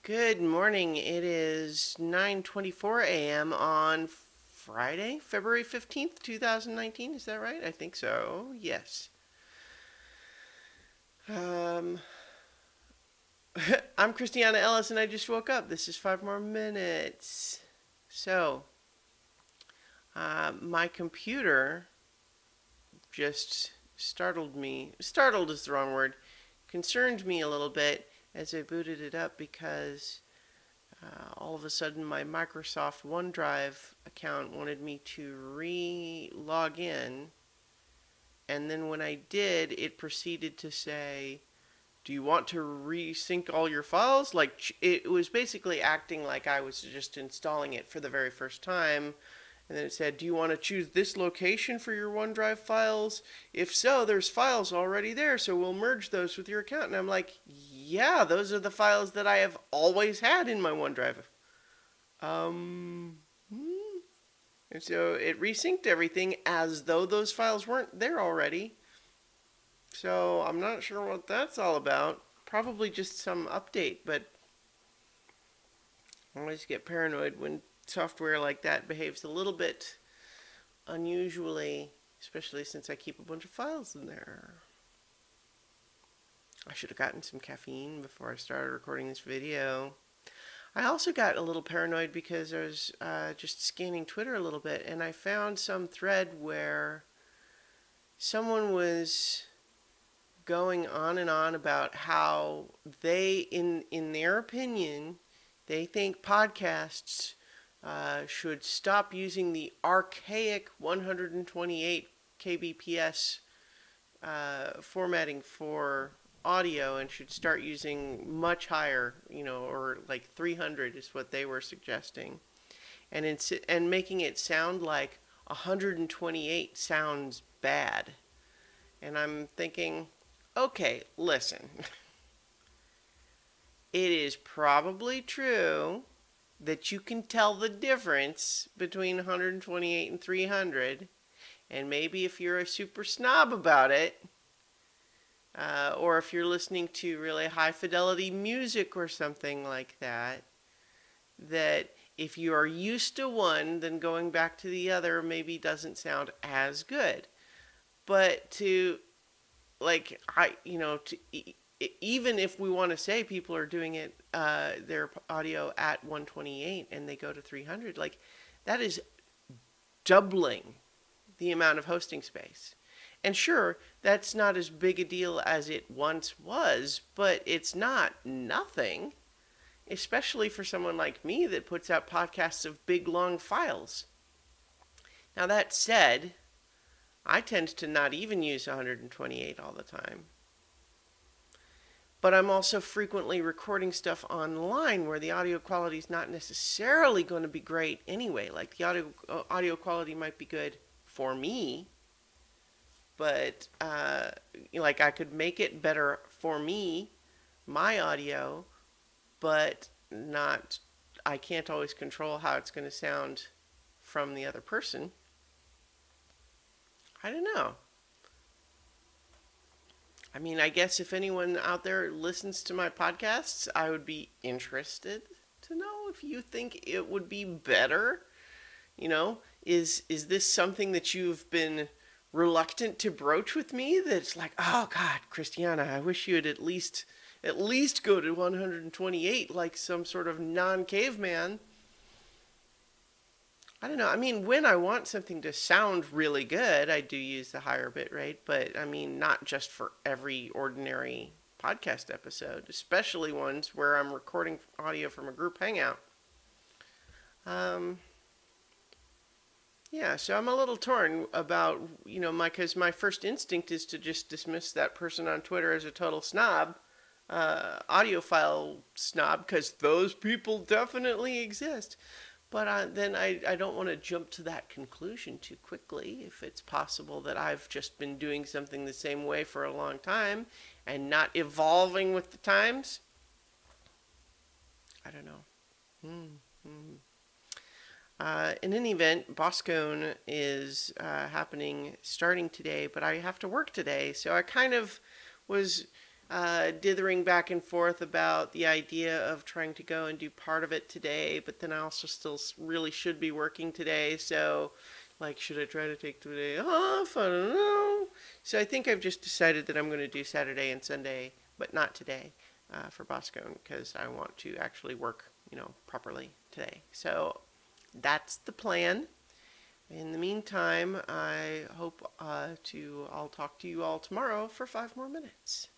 Good morning. It is 9:24 a.m. on Friday, February 15th, 2019. Is that right? I think so. Yes. Um, I'm Christiana Ellis and I just woke up. This is 5 more minutes. So, my computer just startled me. Startled is the wrong word. Concerned me a little bit as I booted it up because all of a sudden my Microsoft OneDrive account wanted me to re-log in, and then when I did, it proceeded to say, do you want to resync all your files? Like, it was basically acting like I was just installing it for the very first time. And then it said, do you want to choose this location for your OneDrive files? If so, there's files already there, so we'll merge those with your account. And I'm like, yeah, those are the files that I have always had in my OneDrive. Um, hmm. And so it resynced everything as though those files weren't there already. So I'm not sure what that's all about. Probably just some update, but I always get paranoid when software like that behaves a little bit unusually, especially since I keep a bunch of files in there. I should have gotten some caffeine before I started recording this video. I also got a little paranoid because I was just scanning Twitter a little bit, and I found some thread where someone was going on and on about how they, in their opinion, they think podcasts should stop using the archaic 128 kbps formatting for audio and should start using much higher, or like 300 is what they were suggesting, and making it sound like 128 sounds bad. And I'm thinking, okay, listen. It is probably true that you can tell the difference between 128 and 300, and maybe if you're a super snob about it, or if you're listening to really high fidelity music or something like that, that if you are used to one, then going back to the other maybe doesn't sound as good. But to, like, even if we want to say people are doing it, their audio at 128 and they go to 300, like, that is doubling the amount of hosting space. And sure, that's not as big a deal as it once was, but it's not nothing, especially for someone like me that puts out podcasts of big, long files. Now, that said, I tend to not even use 128 all the time. But I'm also frequently recording stuff online where the audio quality is not necessarily going to be great anyway. Like, the audio quality might be good for me, but like, I could make it better for me, my audio, but not. I can't always control how it's going to sound from the other person. I don't know. I mean, I guess if anyone out there listens to my podcasts, I would be interested to know if you think it would be better. Is this something that you've been reluctant to broach with me? That's like, oh God, Christiana, I wish you would at least go to 128 like some sort of non-caveman. I don't know. I mean, when I want something to sound really good, I do use the higher bit rate, but I mean, not just for every ordinary podcast episode, especially ones where I'm recording audio from a group hangout. Yeah, so I'm a little torn about, because my first instinct is to just dismiss that person on Twitter as a total snob, audiophile snob, because those people definitely exist. But then I don't want to jump to that conclusion too quickly. If it's possible that I've just been doing something the same way for a long time and not evolving with the times, I don't know. In any event, Boscone is happening starting today, but I have to work today, so I kind of was dithering back and forth about the idea of trying to go and do part of it today, but then I also still really should be working today, so like, should I try to take today off? I don't know. So I think I've just decided that I'm going to do Saturday and Sunday, but not today, for Boscone, because I want to actually work, properly today. So that's the plan. In the meantime, I hope I'll talk to you all tomorrow for 5 more minutes.